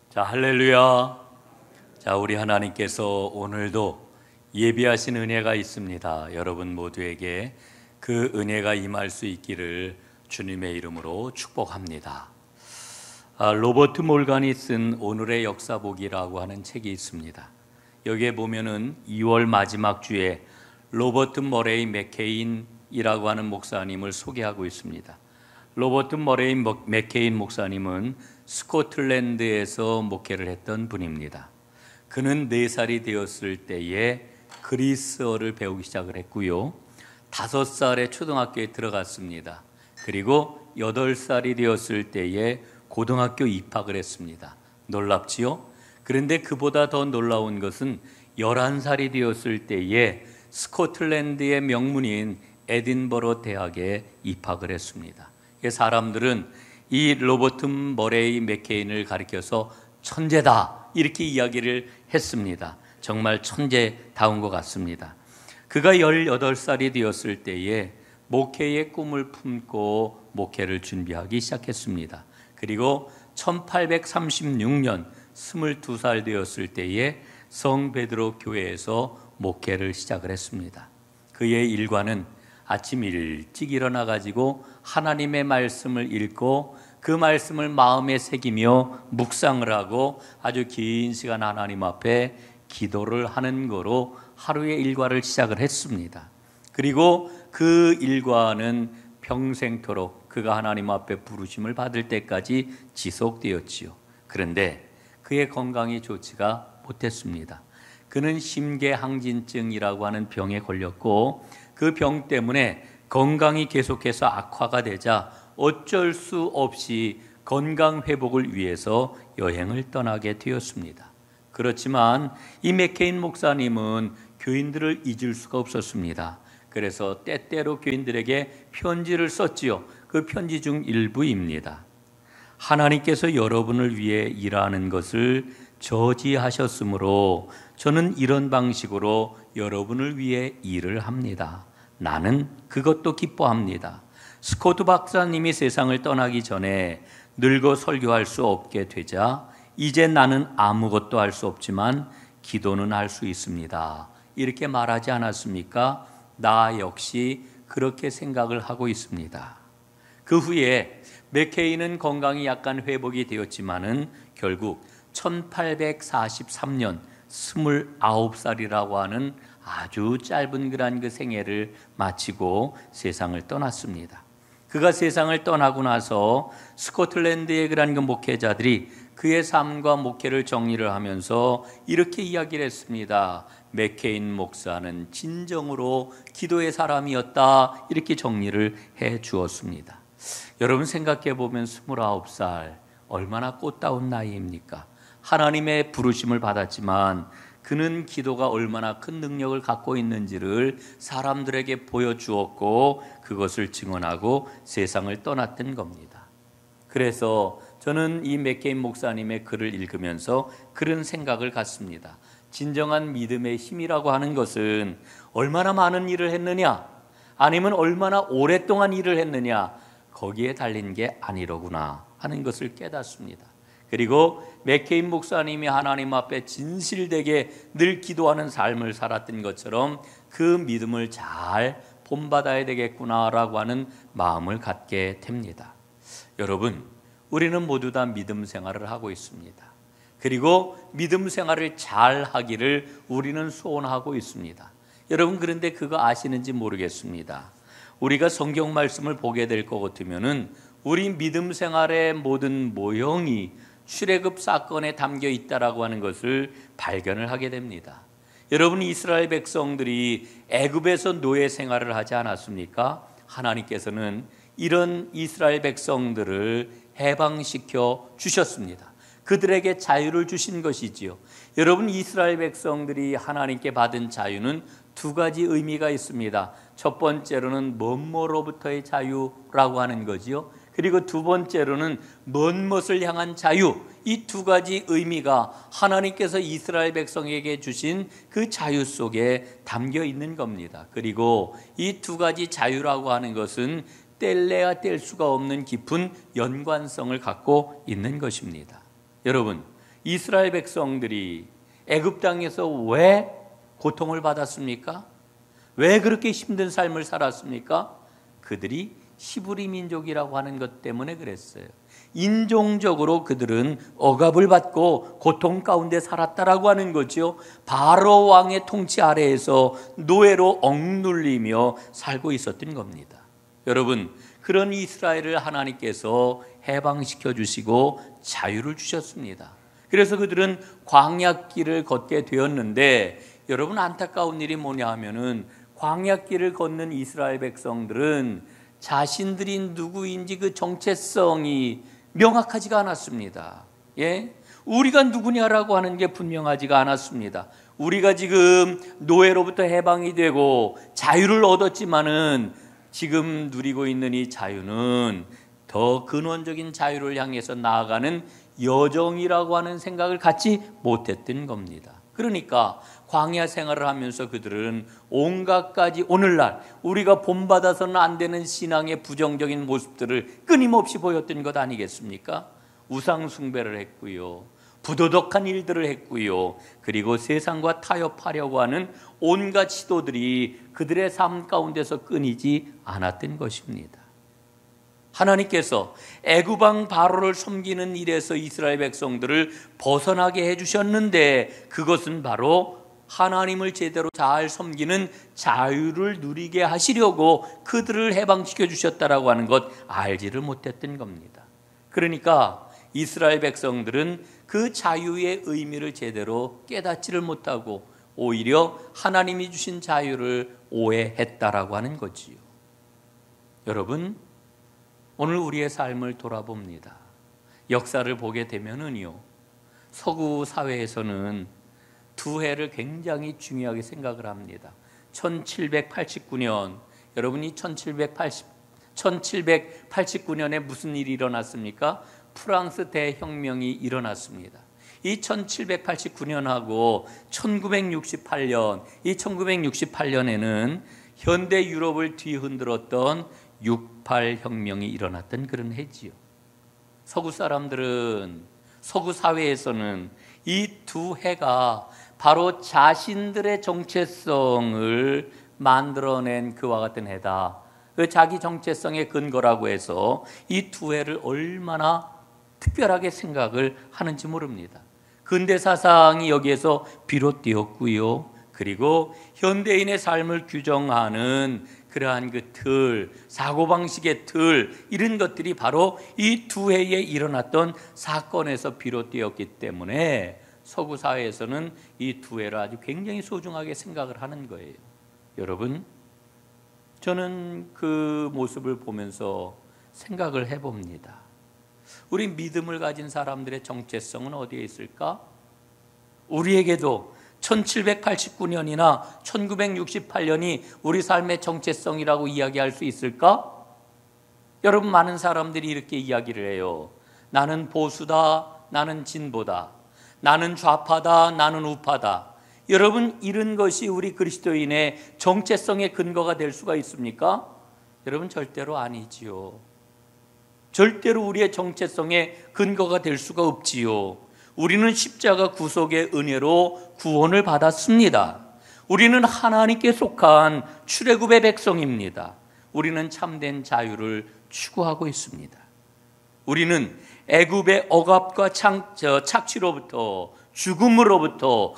자, 할렐루야. 자, 우리 하나님께서 오늘도 예비하신 은혜가 있습니다. 여러분 모두에게 그 은혜가 임할 수 있기를 주님의 이름으로 축복합니다. 로버트 몰간이 쓴 오늘의 역사보기라고 하는 책이 있습니다. 여기에 보면은 2월 마지막 주에 로버트 머레이 맥케인이라고 하는 목사님을 소개하고 있습니다. 로버트 머레이 맥케인 목사님은 스코틀랜드에서 목회를 했던 분입니다. 그는 4살이 되었을 때에 그리스어를 배우기 시작을 했고요. 5살에 초등학교에 들어갔습니다. 그리고 8살이 되었을 때에 고등학교 입학을 했습니다. 놀랍지요? 그런데 그보다 더 놀라운 것은 11살이 되었을 때에 스코틀랜드의 명문인 에딘버러 대학에 입학을 했습니다. 사람들은 이 로버트 머레이 맥케인을 가리켜서 천재다 이렇게 이야기를 했습니다. 정말 천재다운 것 같습니다. 그가 18살이 되었을 때에 목회의 꿈을 품고 목회를 준비하기 시작했습니다. 그리고 1836년 22살 되었을 때에 성 베드로 교회에서 목회를 시작을 했습니다. 그의 일과는 아침 일찍 일어나 가지고 하나님의 말씀을 읽고 그 말씀을 마음에 새기며 묵상을 하고 아주 긴 시간 하나님 앞에 기도를 하는 거로 하루의 일과를 시작을 했습니다. 그리고 그 일과는 평생토록 그가 하나님 앞에 부르심을 받을 때까지 지속되었지요. 그런데 그의 건강이 좋지가 못했습니다. 그는 심계항진증이라고 하는 병에 걸렸고 그 병 때문에 건강이 계속해서 악화가 되자 어쩔 수 없이 건강 회복을 위해서 여행을 떠나게 되었습니다. 그렇지만 이 맥케인 목사님은 교인들을 잊을 수가 없었습니다. 그래서 때때로 교인들에게 편지를 썼지요. 그 편지 중 일부입니다. 하나님께서 여러분을 위해 일하는 것을 저지하셨으므로 저는 이런 방식으로 여러분을 위해 일을 합니다. 나는 그것도 기뻐합니다. 스코트 박사님이 세상을 떠나기 전에 늙어 설교할 수 없게 되자 이제 나는 아무것도 할 수 없지만 기도는 할 수 있습니다. 이렇게 말하지 않았습니까? 나 역시 그렇게 생각을 하고 있습니다. 그 후에 맥케인은 건강이 약간 회복이 되었지만은 결국 1843년 29살이라고 하는 아주 짧은 그 생애를 마치고 세상을 떠났습니다. 그가 세상을 떠나고 나서 스코틀랜드의 그 목회자들이 그의 삶과 목회를 정리를 하면서 이렇게 이야기를 했습니다. 맥케인 목사는 진정으로 기도의 사람이었다. 이렇게 정리를 해 주었습니다. 여러분 생각해 보면 29살 얼마나 꽃다운 나이입니까? 하나님의 부르심을 받았지만 그는 기도가 얼마나 큰 능력을 갖고 있는지를 사람들에게 보여주었고 그것을 증언하고 세상을 떠났던 겁니다. 그래서 저는 이 맥케인 목사님의 글을 읽으면서 그런 생각을 갖습니다. 진정한 믿음의 힘이라고 하는 것은 얼마나 많은 일을 했느냐 아니면 얼마나 오랫동안 일을 했느냐 거기에 달린 게 아니로구나 하는 것을 깨닫습니다. 그리고 맥케인 목사님이 하나님 앞에 진실되게 늘 기도하는 삶을 살았던 것처럼 그 믿음을 잘 본받아야 되겠구나라고 하는 마음을 갖게 됩니다. 여러분, 우리는 모두 다 믿음 생활을 하고 있습니다. 그리고 믿음 생활을 잘 하기를 우리는 소원하고 있습니다. 여러분, 그런데 그거 아시는지 모르겠습니다. 우리가 성경 말씀을 보게 될 것 같으면은 우리 믿음 생활의 모든 모형이 출애굽 사건에 담겨 있다라고 하는 것을 발견을 하게 됩니다. 여러분, 이스라엘 백성들이 애굽에서 노예 생활을 하지 않았습니까? 하나님께서는 이런 이스라엘 백성들을 해방시켜 주셨습니다. 그들에게 자유를 주신 것이지요. 여러분, 이스라엘 백성들이 하나님께 받은 자유는 2가지 의미가 있습니다. 첫 번째로는 뭐뭐로부터의 자유라고 하는 거지요. 그리고 두 번째로는 먼 것을 향한 자유. 이 2가지 의미가 하나님께서 이스라엘 백성에게 주신 그 자유 속에 담겨 있는 겁니다. 그리고 이 2가지 자유라고 하는 것은 뗄래야 뗄 수가 없는 깊은 연관성을 갖고 있는 것입니다. 여러분, 이스라엘 백성들이 애굽 땅에서 왜 고통을 받았습니까? 왜 그렇게 힘든 삶을 살았습니까? 그들이 히브리 민족이라고 하는 것 때문에 그랬어요. 인종적으로 그들은 억압을 받고 고통 가운데 살았다라고 하는 거죠. 바로 왕의 통치 아래에서 노예로 억눌리며 살고 있었던 겁니다. 여러분, 그런 이스라엘을 하나님께서 해방시켜 주시고 자유를 주셨습니다. 그래서 그들은 광야길을 걷게 되었는데, 여러분, 안타까운 일이 뭐냐 하면은 광야길을 걷는 이스라엘 백성들은 자신들이 누구인지 그 정체성이 명확하지가 않았습니다. 예? 우리가 누구냐라고 하는 게 분명하지가 않았습니다. 우리가 지금 노예로부터 해방이 되고 자유를 얻었지만은 지금 누리고 있는 이 자유는 더 근원적인 자유를 향해서 나아가는 여정이라고 하는 생각을 갖지 못했던 겁니다. 그러니까 광야 생활을 하면서 그들은 온갖 가지 오늘날 우리가 본받아서는 안 되는 신앙의 부정적인 모습들을 끊임없이 보였던 것 아니겠습니까? 우상 숭배를 했고요, 부도덕한 일들을 했고요, 그리고 세상과 타협하려고 하는 온갖 시도들이 그들의 삶 가운데서 끊이지 않았던 것입니다. 하나님께서 애굽 왕 바로를 섬기는 일에서 이스라엘 백성들을 벗어나게 해주셨는데, 그것은 바로 하나님을 제대로 잘 섬기는 자유를 누리게 하시려고 그들을 해방시켜 주셨다라고 하는 것 알지를 못했던 겁니다. 그러니까 이스라엘 백성들은 그 자유의 의미를 제대로 깨닫지를 못하고 오히려 하나님이 주신 자유를 오해했다라고 하는 거지요. 여러분, 오늘 우리의 삶을 돌아봅니다. 역사를 보게 되면은요, 서구 사회에서는 두 해를 굉장히 중요하게 생각을 합니다. 1789년, 여러분이 1789년에 무슨 일이 일어났습니까? 프랑스 대혁명이 일어났습니다. 이 1789년하고 1968년, 이 1968년에는 현대 유럽을 뒤흔들었던 68 혁명이 일어났던 그런 해지요. 서구 사람들은, 서구 사회에서는 이 두 해가 바로 자신들의 정체성을 만들어낸 그와 같은 해다. 그 자기 정체성의 근거라고 해서 이 두 해를 얼마나 특별하게 생각을 하는지 모릅니다. 근대 사상이 여기에서 비롯되었고요, 그리고 현대인의 삶을 규정하는 그러한 그 틀, 사고방식의 틀, 이런 것들이 바로 이 두 해에 일어났던 사건에서 비롯되었기 때문에 서구 사회에서는 이 두 해를 아주 굉장히 소중하게 생각을 하는 거예요. 여러분, 저는 그 모습을 보면서 생각을 해봅니다. 우리 믿음을 가진 사람들의 정체성은 어디에 있을까? 우리에게도 1789년이나 1968년이 우리 삶의 정체성이라고 이야기할 수 있을까? 여러분, 많은 사람들이 이렇게 이야기를 해요. 나는 보수다, 나는 진보다, 나는 좌파다, 나는 우파다. 여러분, 이런 것이 우리 그리스도인의 정체성의 근거가 될 수가 있습니까? 여러분, 절대로 아니지요. 절대로 우리의 정체성의 근거가 될 수가 없지요. 우리는 십자가 구속의 은혜로 구원을 받았습니다. 우리는 하나님께 속한 출애굽의 백성입니다. 우리는 참된 자유를 추구하고 있습니다. 우리는 애굽의 억압과 착취로부터, 죽음으로부터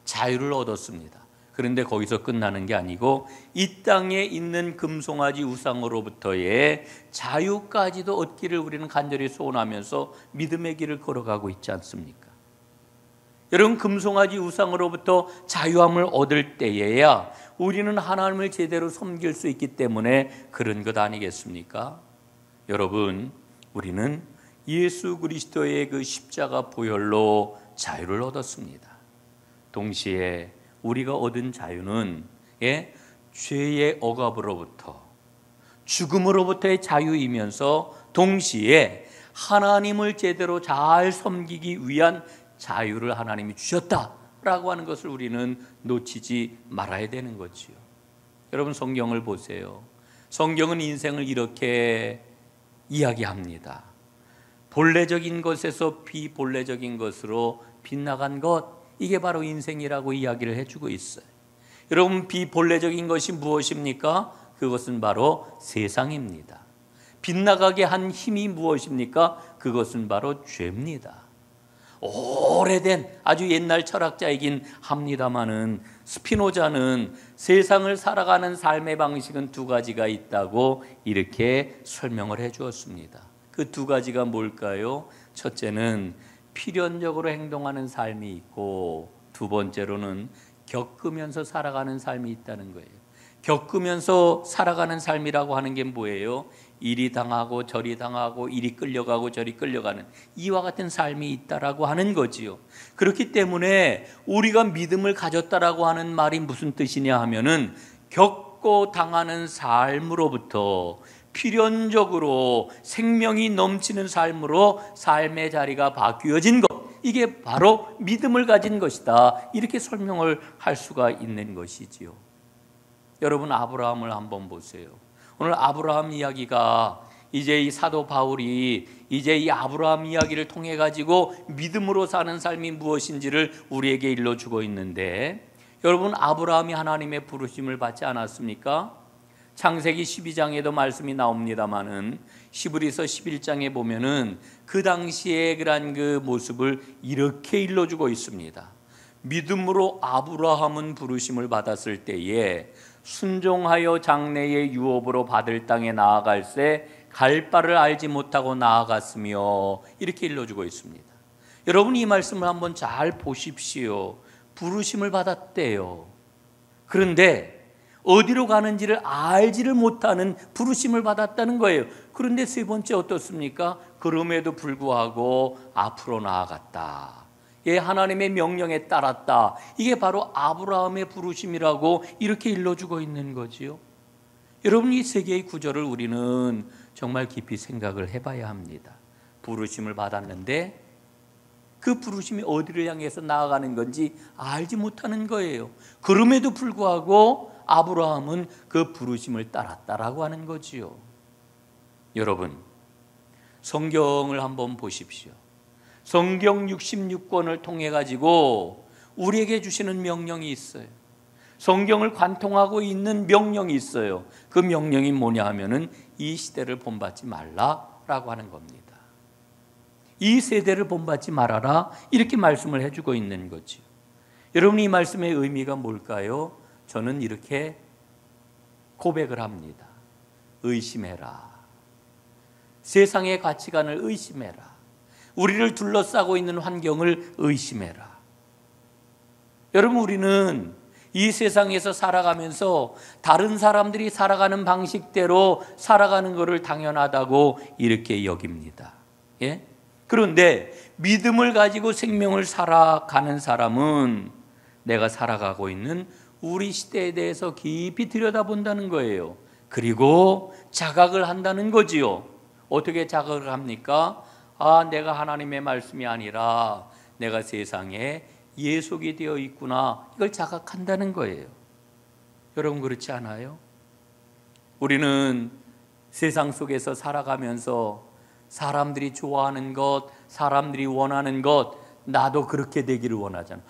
자유를 얻었습니다. 그런데 거기서 끝나는 게 아니고 이 땅에 있는 금송아지 우상으로부터의 자유까지도 얻기를 우리는 간절히 소원하면서 믿음의 길을 걸어가고 있지 않습니까? 여러분, 금송아지 우상으로부터 자유함을 얻을 때에야 우리는 하나님을 제대로 섬길 수 있기 때문에 그런 것 아니겠습니까? 여러분, 우리는 예수 그리스도의 그 십자가 보혈로 자유를 얻었습니다. 동시에 우리가 얻은 자유는 죄의 억압으로부터, 죽음으로부터의 자유이면서 동시에 하나님을 제대로 잘 섬기기 위한 자유를 하나님이 주셨다라고 하는 것을 우리는 놓치지 말아야 되는 거지요. 여러분, 성경을 보세요. 성경은 인생을 이렇게 이야기합니다. 본래적인 것에서 비본래적인 것으로 빗나간 것, 이게 바로 인생이라고 이야기를 해주고 있어요. 여러분, 비본래적인 것이 무엇입니까? 그것은 바로 세상입니다. 빗나가게 한 힘이 무엇입니까? 그것은 바로 죄입니다. 오래된 아주 옛날 철학자이긴 합니다마는 스피노자는 세상을 살아가는 삶의 방식은 두 가지가 있다고 이렇게 설명을 해 주었습니다. 그 두 가지가 뭘까요? 첫째는 필연적으로 행동하는 삶이 있고, 두 번째로는 겪으면서 살아가는 삶이 있다는 거예요. 겪으면서 살아가는 삶이라고 하는 게 뭐예요? 이리 당하고 저리 당하고, 이리 끌려가고 저리 끌려가는 이와 같은 삶이 있다라고 하는 거지요. 그렇기 때문에 우리가 믿음을 가졌다라고 하는 말이 무슨 뜻이냐 하면은, 겪고 당하는 삶으로부터 필연적으로 생명이 넘치는 삶으로 삶의 자리가 바뀌어진 것, 이게 바로 믿음을 가진 것이다, 이렇게 설명을 할 수가 있는 것이지요. 여러분, 아브라함을 한번 보세요. 오늘 아브라함 이야기가 이제 이 사도 바울이 이제 이 아브라함 이야기를 통해 가지고 믿음으로 사는 삶이 무엇인지를 우리에게 일러주고 있는데, 여러분, 아브라함이 하나님의 부르심을 받지 않았습니까? 창세기 12장에도 말씀이 나옵니다마는 히브리서 11장에 보면은 그 당시에 그런 그 모습을 이렇게 일러주고 있습니다. 믿음으로 아브라함은 부르심을 받았을 때에 순종하여 장래의 유업으로 받을 땅에 나아갈새 갈 바를 알지 못하고 나아갔으며, 이렇게 일러주고 있습니다. 여러분, 이 말씀을 한번 잘 보십시오. 부르심을 받았대요. 그런데 어디로 가는지를 알지를 못하는 부르심을 받았다는 거예요. 그런데 세 번째 어떻습니까? 그럼에도 불구하고 앞으로 나아갔다. 예, 하나님의 명령에 따랐다. 이게 바로 아브라함의 부르심이라고 이렇게 일러주고 있는 거지요. 여러분, 이 세 개의 구절을 우리는 정말 깊이 생각을 해봐야 합니다. 부르심을 받았는데 그 부르심이 어디를 향해서 나아가는 건지 알지 못하는 거예요. 그럼에도 불구하고 아브라함은 그 부르심을 따랐다라고 하는 거지요. 여러분, 성경을 한번 보십시오. 성경 66권을 통해 가지고 우리에게 주시는 명령이 있어요. 성경을 관통하고 있는 명령이 있어요. 그 명령이 뭐냐 하면은 이 시대를 본받지 말라라고 하는 겁니다. 이 세대를 본받지 말아라, 이렇게 말씀을 해주고 있는 거죠. 여러분, 이 말씀의 의미가 뭘까요? 저는 이렇게 고백을 합니다. 의심해라. 세상의 가치관을 의심해라. 우리를 둘러싸고 있는 환경을 의심해라. 여러분, 우리는 이 세상에서 살아가면서 다른 사람들이 살아가는 방식대로 살아가는 것을 당연하다고 이렇게 여깁니다. 예? 그런데 믿음을 가지고 생명을 살아가는 사람은 내가 살아가고 있는 우리 시대에 대해서 깊이 들여다본다는 거예요. 그리고 자각을 한다는 거지요. 어떻게 자각을 합니까? 내가 하나님의 말씀이 아니라 내가 세상에 예속이 되어 있구나, 이걸 자각한다는 거예요. 여러분, 그렇지 않아요? 우리는 세상 속에서 살아가면서 사람들이 좋아하는 것, 사람들이 원하는 것, 나도 그렇게 되기를 원하잖아.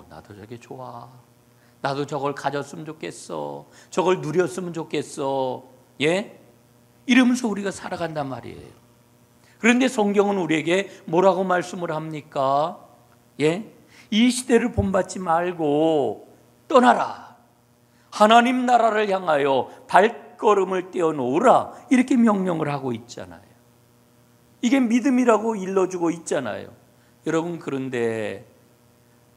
나도 저게 좋아. 나도 저걸 가졌으면 좋겠어. 저걸 누렸으면 좋겠어. 예? 이러면서 우리가 살아간단 말이에요. 그런데 성경은 우리에게 뭐라고 말씀을 합니까? 예? 이 시대를 본받지 말고 떠나라. 하나님 나라를 향하여 발걸음을 떼어놓으라. 이렇게 명령을 하고 있잖아요. 이게 믿음이라고 일러주고 있잖아요. 여러분, 그런데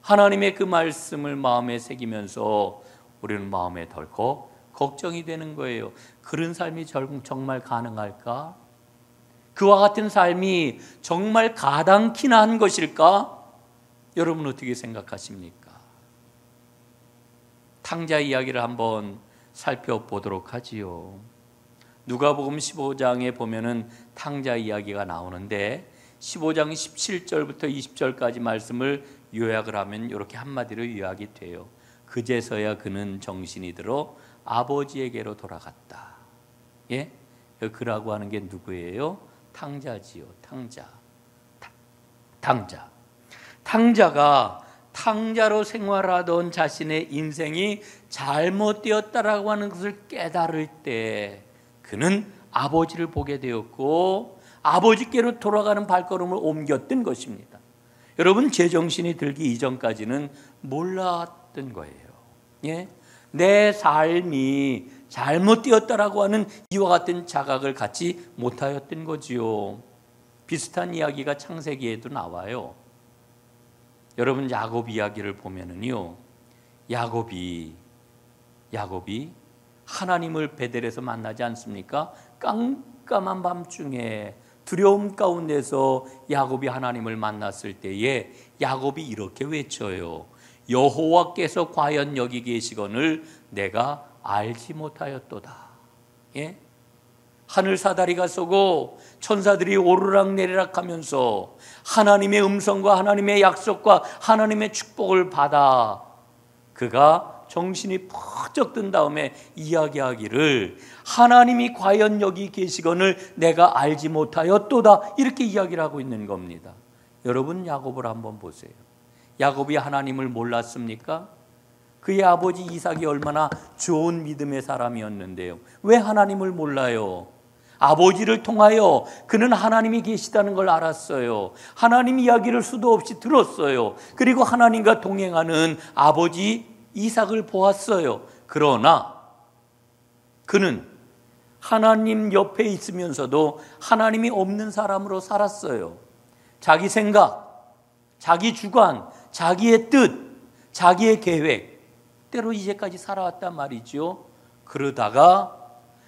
하나님의 그 말씀을 마음에 새기면서 우리는 마음에 덜컥 걱정이 되는 거예요. 그런 삶이 정말 가능할까? 그와 같은 삶이 정말 가당키나 한 것일까? 여러분, 어떻게 생각하십니까? 탕자 이야기를 한번 살펴보도록 하지요. 누가복음 15장에 보면은 탕자 이야기가 나오는데 15장 17절부터 20절까지 말씀을 요약을 하면 이렇게 한마디로 요약이 돼요. 그제서야 그는 정신이 들어 아버지에게로 돌아갔다. 예? 그라고 하는 게 누구예요? 탕자지요. 탕자가 탕자로 생활하던 자신의 인생이 잘못되었다라고 하는 것을 깨달을 때 그는 아버지를 보게 되었고 아버지께로 돌아가는 발걸음을 옮겼던 것입니다. 여러분, 제정신이 들기 이전까지는 몰랐던 거예요. 예? 내 삶이 잘못되었다라고 하는 이와 같은 자각을 갖지 못하였던 거지요. 비슷한 이야기가 창세기에도 나와요. 여러분, 야곱 이야기를 보면은요, 야곱이 하나님을 베델에서 만나지 않습니까? 깜깜한 밤중에 두려움 가운데서 야곱이 하나님을 만났을 때에 야곱이 이렇게 외쳐요. 여호와께서 과연 여기 계시거늘 내가 알지 못하였도다. 예? 하늘 사다리가 쏘고 천사들이 오르락내리락 하면서 하나님의 음성과 하나님의 약속과 하나님의 축복을 받아 그가 정신이 퍼쩍 든 다음에 이야기하기를 하나님이 과연 여기 계시거늘 내가 알지 못하였도다, 이렇게 이야기를 하고 있는 겁니다. 여러분, 야곱을 한번 보세요. 야곱이 하나님을 몰랐습니까? 그의 아버지 이삭이 얼마나 좋은 믿음의 사람이었는데요. 왜 하나님을 몰라요? 아버지를 통하여 그는 하나님이 계시다는 걸 알았어요. 하나님 이야기를 수도 없이 들었어요. 그리고 하나님과 동행하는 아버지 이삭을 보았어요. 그러나 그는 하나님 옆에 있으면서도 하나님이 없는 사람으로 살았어요. 자기 생각, 자기 주관, 자기의 뜻, 자기의 계획 때로 이제까지 살아왔단 말이죠. 그러다가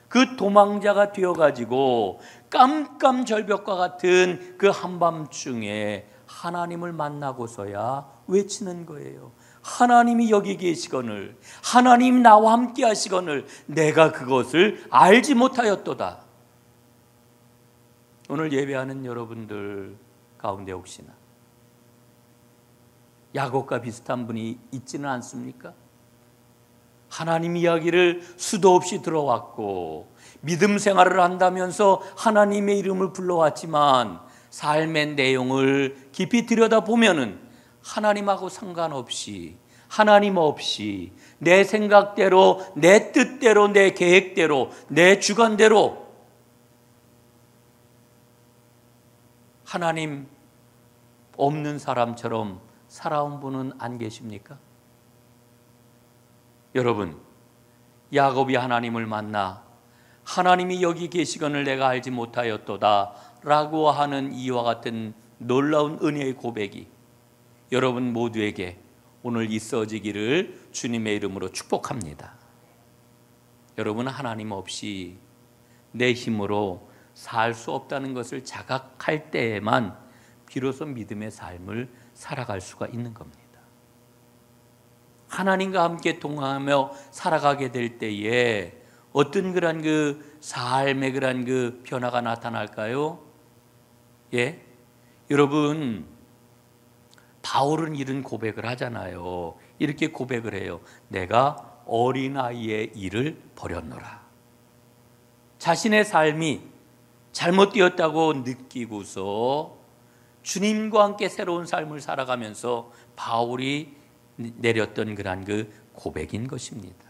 그 도망자가 되어가지고 깜깜절벽과 같은 그 한밤중에 하나님을 만나고서야 외치는 거예요. 하나님이 여기 계시거늘, 하나님 나와 함께 하시거늘 내가 그것을 알지 못하였도다. 오늘 예배하는 여러분들 가운데 혹시나 야곱과 비슷한 분이 있지는 않습니까? 하나님 이야기를 수도 없이 들어왔고 믿음 생활을 한다면서 하나님의 이름을 불러왔지만 삶의 내용을 깊이 들여다보면은 하나님하고 상관없이, 하나님 없이 내 생각대로, 내 뜻대로, 내 계획대로, 내 주관대로 하나님 없는 사람처럼 살아온 분은 안 계십니까? 여러분, 야곱이 하나님을 만나 하나님이 여기 계시거늘 내가 알지 못하였도다 라고 하는 이와 같은 놀라운 은혜의 고백이 여러분 모두에게 오늘 있어지기를 주님의 이름으로 축복합니다. 여러분, 하나님 없이 내 힘으로 살 수 없다는 것을 자각할 때에만 비로소 믿음의 삶을 살아갈 수가 있는 겁니다. 하나님과 함께 동행하며 살아가게 될 때에 어떤 그런 그 삶의 그런 그 변화가 나타날까요? 예? 여러분, 바울은 이런 고백을 하잖아요. 이렇게 고백을 해요. 내가 어린아이의 일을 버렸노라. 자신의 삶이 잘못되었다고 느끼고서 주님과 함께 새로운 삶을 살아가면서 바울이 내렸던 그런 그 고백인 것입니다.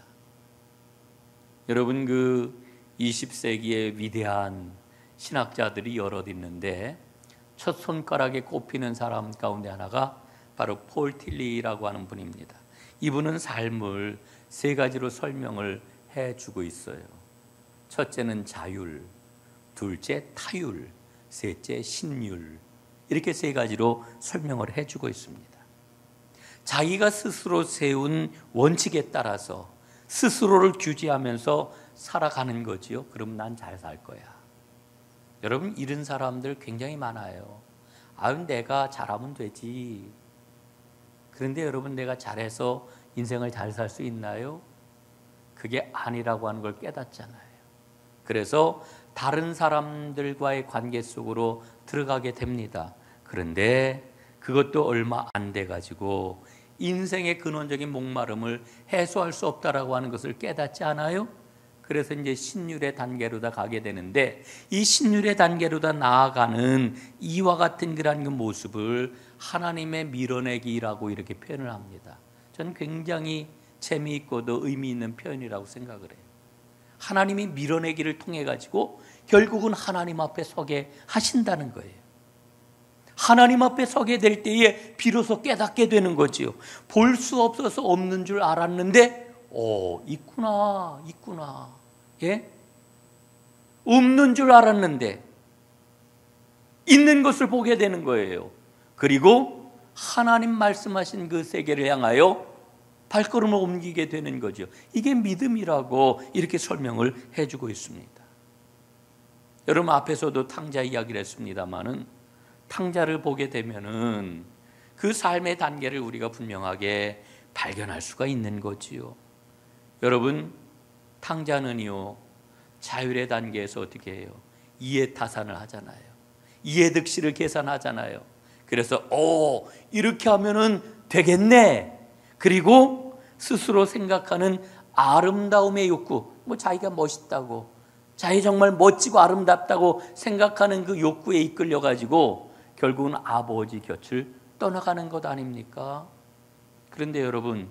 여러분, 그 20세기의 위대한 신학자들이 여럿 있는데 첫 손가락에 꼽히는 사람 가운데 하나가 바로 폴 틸리라고 하는 분입니다. 이분은 삶을 세 가지로 설명을 해주고 있어요. 첫째는 자율, 둘째 타율, 셋째 신율, 이렇게 세 가지로 설명을 해주고 있습니다. 자기가 스스로 세운 원칙에 따라서 스스로를 규제하면서 살아가는 거지요. 그럼 난 잘 살 거야. 여러분, 이런 사람들 굉장히 많아요. 아유, 내가 잘하면 되지. 그런데 여러분, 내가 잘해서 인생을 잘 살 수 있나요? 그게 아니라고 하는 걸 깨닫잖아요. 그래서 다른 사람들과의 관계 속으로 들어가게 됩니다. 그런데 그것도 얼마 안 돼가지고 인생의 근원적인 목마름을 해소할 수 없다라고 하는 것을 깨닫지 않아요? 그래서 이제 신율의 단계로 다 가게 되는데, 이 신율의 단계로 다 나아가는 이와 같은 그런 그 모습을 하나님의 밀어내기라고 이렇게 표현을 합니다. 저는 굉장히 재미있고도 의미 있는 표현이라고 생각을 해요. 하나님이 밀어내기를 통해 가지고 결국은 하나님 앞에 서게 하신다는 거예요. 하나님 앞에 서게 될 때에 비로소 깨닫게 되는 거지요. 볼 수 없어서 없는 줄 알았는데 있구나. 예? 없는 줄 알았는데 있는 것을 보게 되는 거예요. 그리고 하나님 말씀하신 그 세계를 향하여 발걸음을 옮기게 되는 거죠. 이게 믿음이라고 이렇게 설명을 해주고 있습니다. 여러분, 앞에서도 탕자 이야기를 했습니다마는, 탕자를 보게 되면은 그 삶의 단계를 우리가 분명하게 발견할 수가 있는 거지요. 여러분, 탕자는요, 자율의 단계에서 어떻게 해요? 이해타산을 하잖아요. 이해득실을 계산하잖아요. 그래서 이렇게 하면은 되겠네. 그리고 스스로 생각하는 아름다움의 욕구, 자기가 멋있다고, 자기 정말 멋지고 아름답다고 생각하는 그 욕구에 이끌려 가지고 결국은 아버지 곁을 떠나가는 것 아닙니까? 그런데 여러분,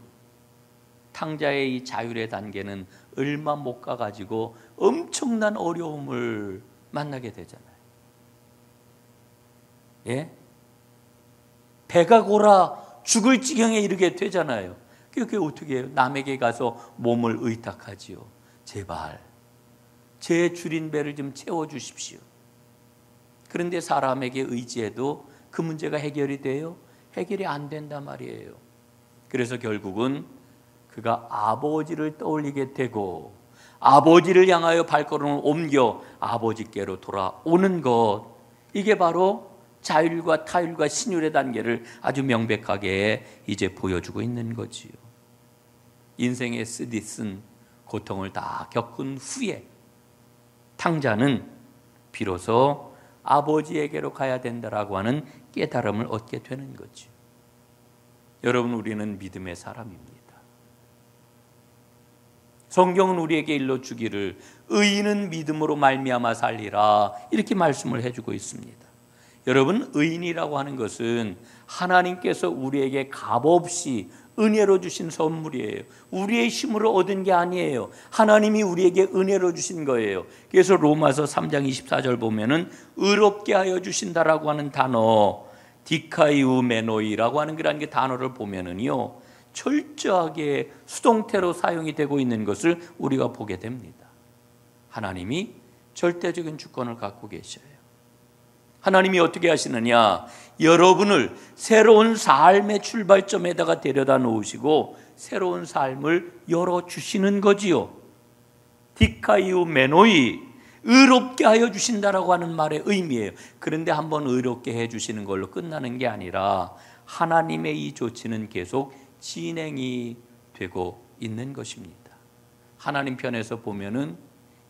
탕자의 이 자율의 단계는 얼마 못 가가지고 엄청난 어려움을 만나게 되잖아요. 예? 배가 골아 죽을 지경에 이르게 되잖아요. 그게 어떻게 해요? 남에게 가서 몸을 의탁하지요. 제발 제 줄인 배를 좀 채워주십시오. 그런데 사람에게 의지해도 그 문제가 해결이 돼요? 해결이 안 된단 말이에요. 그래서 결국은 그가 아버지를 떠올리게 되고 아버지를 향하여 발걸음을 옮겨 아버지께로 돌아오는 것, 이게 바로 자율과 타율과 신율의 단계를 아주 명백하게 이제 보여주고 있는 거지요. 인생의 쓰디쓴 고통을 다 겪은 후에 탕자는 비로소 아버지에게로 가야 된다라고 하는 깨달음을 얻게 되는 거죠. 여러분, 우리는 믿음의 사람입니다. 성경은 우리에게 일러주기를 의인은 믿음으로 말미암아 살리라, 이렇게 말씀을 해주고 있습니다. 여러분, 의인이라고 하는 것은 하나님께서 우리에게 값없이 은혜로 주신 선물이에요. 우리의 힘으로 얻은 게 아니에요. 하나님이 우리에게 은혜로 주신 거예요. 그래서 로마서 3장 24절 보면은 의롭게 하여 주신다라고 하는 단어, 디카이우메노이라고 하는 그런 게 단어를 보면은요, 철저하게 수동태로 사용이 되고 있는 것을 우리가 보게 됩니다. 하나님이 절대적인 주권을 갖고 계셔요. 하나님이 어떻게 하시느냐? 여러분을 새로운 삶의 출발점에다가 데려다 놓으시고 새로운 삶을 열어주시는 거지요. 디카이우 메노이, 의롭게 하여 주신다라고 하는 말의 의미예요. 그런데 한번 의롭게 해주시는 걸로 끝나는 게 아니라 하나님의 이 조치는 계속 진행이 되고 있는 것입니다. 하나님 편에서 보면은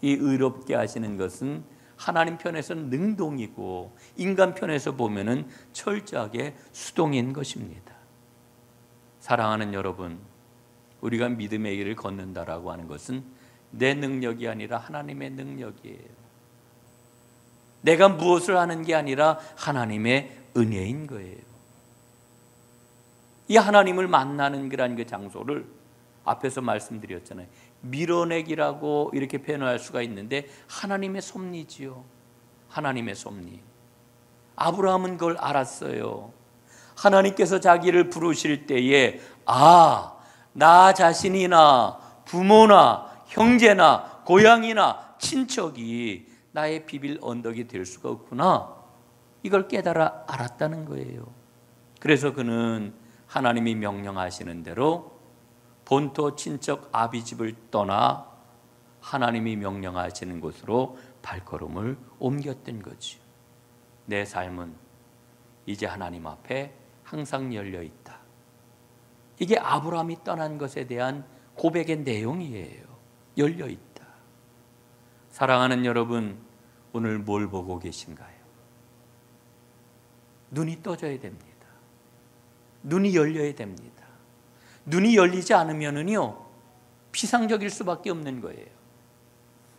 이 의롭게 하시는 것은 하나님 편에서는 능동이고 인간 편에서 보면은 철저하게 수동인 것입니다. 사랑하는 여러분, 우리가 믿음의 길을 걷는다라고 하는 것은 내 능력이 아니라 하나님의 능력이에요. 내가 무엇을 하는 게 아니라 하나님의 은혜인 거예요. 이 하나님을 만나는 그 장소를 앞에서 말씀드렸잖아요. 밀어내기라고 이렇게 표현할 수가 있는데 하나님의 섭리지요. 하나님의 섭리. 아브라함은 그걸 알았어요. 하나님께서 자기를 부르실 때에 나 자신이나 부모나 형제나 고향이나 친척이 나의 비빌 언덕이 될 수가 없구나, 이걸 깨달아 알았다는 거예요. 그래서 그는 하나님이 명령하시는 대로 본토 친척 아비집을 떠나 하나님이 명령하시는 곳으로 발걸음을 옮겼던 거지. 내 삶은 이제 하나님 앞에 항상 열려 있다. 이게 아브라함이 떠난 것에 대한 고백의 내용이에요. 열려 있다. 사랑하는 여러분, 오늘 뭘 보고 계신가요? 눈이 떠져야 됩니다. 눈이 열려야 됩니다. 눈이 열리지 않으면은요, 피상적일 수밖에 없는 거예요.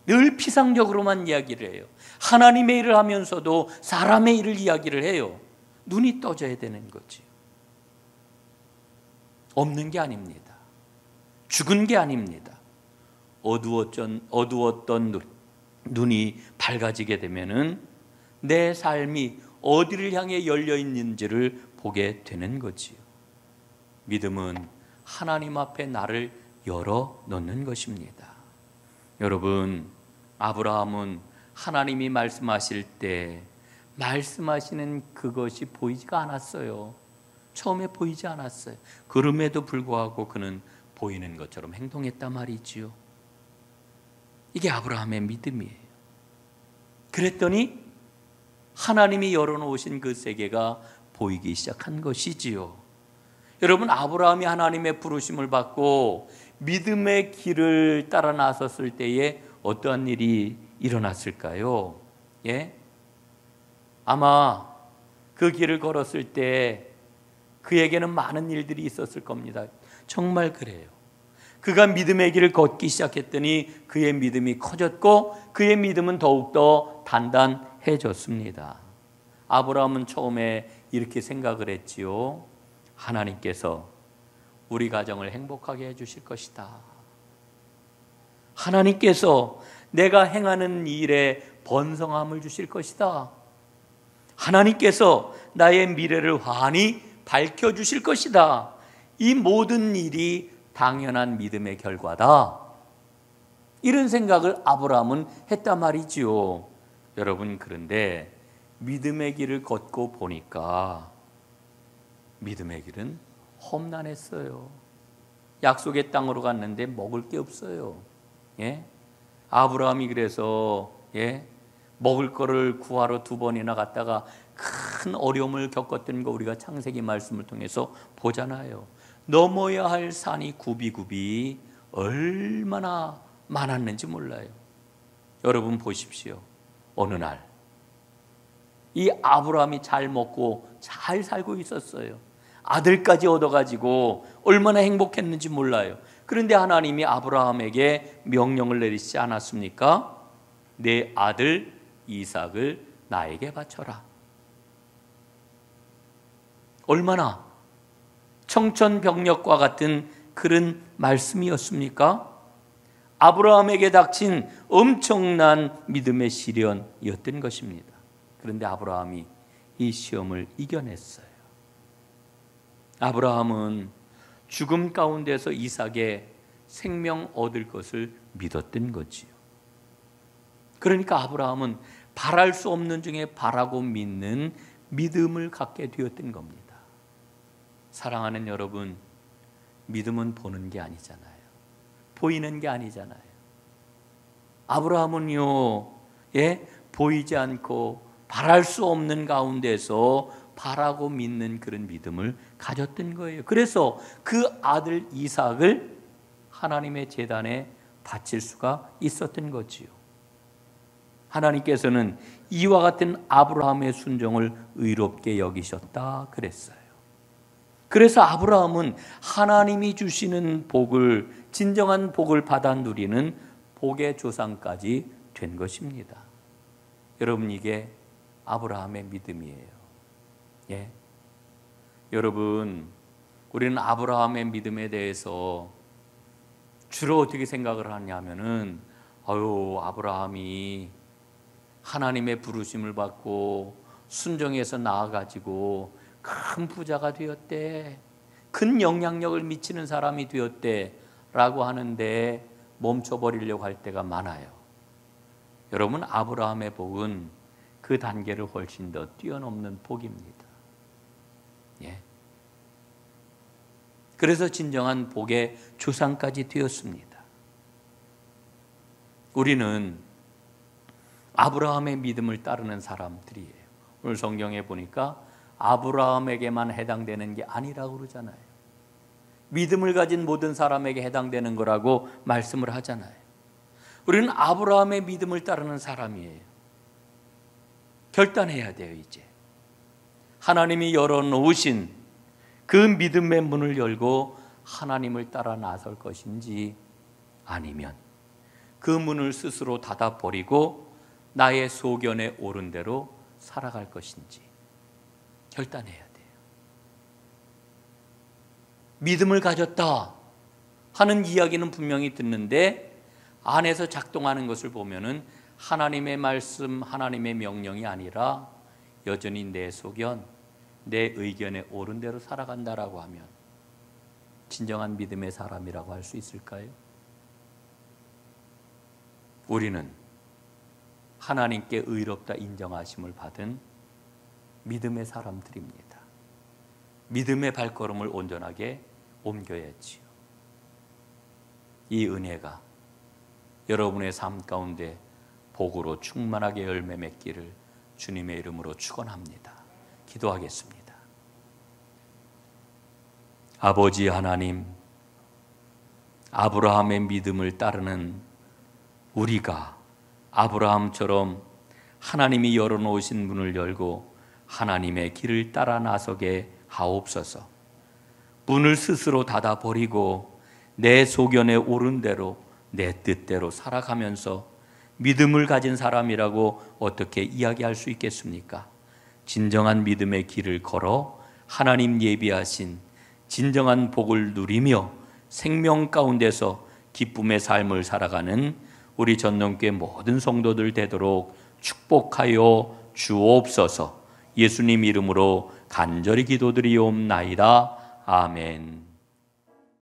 늘 피상적으로만 이야기를 해요. 하나님의 일을 하면서도 사람의 일을 이야기를 해요. 눈이 떠져야 되는 거지. 없는 게 아닙니다. 죽은 게 아닙니다. 어두웠던 눈이 밝아지게 되면은 내 삶이 어디를 향해 열려 있는지를 보게 되는 거지요. 믿음은 하나님 앞에 나를 열어 놓는 것입니다. 여러분, 아브라함은 하나님이 말씀하실 때 말씀하시는 그것이 보이지가 않았어요. 처음에 보이지 않았어요. 그럼에도 불구하고 그는 보이는 것처럼 행동했단 말이지요. 이게 아브라함의 믿음이에요. 그랬더니 하나님이 열어놓으신 그 세계가 보이기 시작한 것이지요. 여러분, 아브라함이 하나님의 부르심을 받고 믿음의 길을 따라 나섰을 때에 어떠한 일이 일어났을까요? 예? 아마 그 길을 걸었을 때 그에게는 많은 일들이 있었을 겁니다. 정말 그래요. 그가 믿음의 길을 걷기 시작했더니 그의 믿음이 커졌고 그의 믿음은 더욱더 단단해졌습니다. 아브라함은 처음에 이렇게 생각을 했지요. 하나님께서 우리 가정을 행복하게 해주실 것이다. 하나님께서 내가 행하는 일에 번성함을 주실 것이다. 하나님께서 나의 미래를 환히 밝혀주실 것이다. 이 모든 일이 당연한 믿음의 결과다. 이런 생각을 아브라함은 했단 말이지요. 여러분, 그런데 믿음의 길을 걷고 보니까 믿음의 길은 험난했어요. 약속의 땅으로 갔는데 먹을 게 없어요. 예? 아브라함이 그래서 먹을 거를 구하러 2번이나 갔다가 큰 어려움을 겪었던 거 우리가 창세기 말씀을 통해서 보잖아요. 넘어야 할 산이 굽이굽이 얼마나 많았는지 몰라요. 여러분 보십시오. 어느 날 이 아브라함이 잘 먹고 잘 살고 있었어요. 아들까지 얻어가지고 얼마나 행복했는지 몰라요. 그런데 하나님이 아브라함에게 명령을 내리시지 않았습니까? 내 아들 이삭을 나에게 바쳐라. 얼마나 청천벽력과 같은 그런 말씀이었습니까? 아브라함에게 닥친 엄청난 믿음의 시련이었던 것입니다. 그런데 아브라함이 이 시험을 이겨냈어요. 아브라함은 죽음 가운데서 이삭의 생명 얻을 것을 믿었던 거지요. 그러니까 아브라함은 바랄 수 없는 중에 바라고 믿는 믿음을 갖게 되었던 겁니다. 사랑하는 여러분, 믿음은 보는 게 아니잖아요. 보이는 게 아니잖아요. 아브라함은요, 보이지 않고 바랄 수 없는 가운데서 바라고 믿는 그런 믿음을 가졌던 거예요. 그래서 그 아들 이삭을 하나님의 제단에 바칠 수가 있었던 거지요. 하나님께서는 이와 같은 아브라함의 순종을 의롭게 여기셨다 그랬어요. 그래서 아브라함은 하나님이 주시는 복을, 진정한 복을 받아 누리는 복의 조상까지 된 것입니다. 여러분, 이게 아브라함의 믿음이에요. 예. 여러분, 우리는 아브라함의 믿음에 대해서 주로 어떻게 생각을 하냐면은, 아브라함이 하나님의 부르심을 받고 순종해서 나아가지고 큰 부자가 되었대, 큰 영향력을 미치는 사람이 되었대 라고 하는데 멈춰버리려고 할 때가 많아요. 여러분, 아브라함의 복은 그 단계를 훨씬 더 뛰어넘는 복입니다. 예. 그래서 진정한 복의 조상까지 되었습니다. 우리는 아브라함의 믿음을 따르는 사람들이에요. 오늘 성경에 보니까 아브라함에게만 해당되는 게 아니라고 그러잖아요. 믿음을 가진 모든 사람에게 해당되는 거라고 말씀을 하잖아요. 우리는 아브라함의 믿음을 따르는 사람이에요. 결단해야 돼요. 이제 하나님이 열어놓으신 그 믿음의 문을 열고 하나님을 따라 나설 것인지, 아니면 그 문을 스스로 닫아버리고 나의 소견에 옳은 대로 살아갈 것인지 결단해야 돼요. 믿음을 가졌다 하는 이야기는 분명히 듣는데 안에서 작동하는 것을 보면은 하나님의 말씀, 하나님의 명령이 아니라 여전히 내 소견, 내 의견에 옳은 대로 살아간다라고 하면 진정한 믿음의 사람이라고 할 수 있을까요? 우리는 하나님께 의롭다 인정하심을 받은 믿음의 사람들입니다. 믿음의 발걸음을 온전하게 옮겨야지요. 이 은혜가 여러분의 삶 가운데 복으로 충만하게 열매 맺기를 주님의 이름으로 축원합니다. 기도하겠습니다. 아버지 하나님, 아브라함의 믿음을 따르는 우리가 아브라함처럼 하나님이 열어놓으신 문을 열고 하나님의 길을 따라 나서게 하옵소서. 문을 스스로 닫아버리고 내 소견에 옳은 대로 내 뜻대로 살아가면서 믿음을 가진 사람이라고 어떻게 이야기할 수 있겠습니까? 진정한 믿음의 길을 걸어 하나님 예비하신 진정한 복을 누리며 생명 가운데서 기쁨의 삶을 살아가는 우리 전농교회 모든 성도들 되도록 축복하여 주옵소서. 예수님 이름으로 간절히 기도드리옵나이다. 아멘.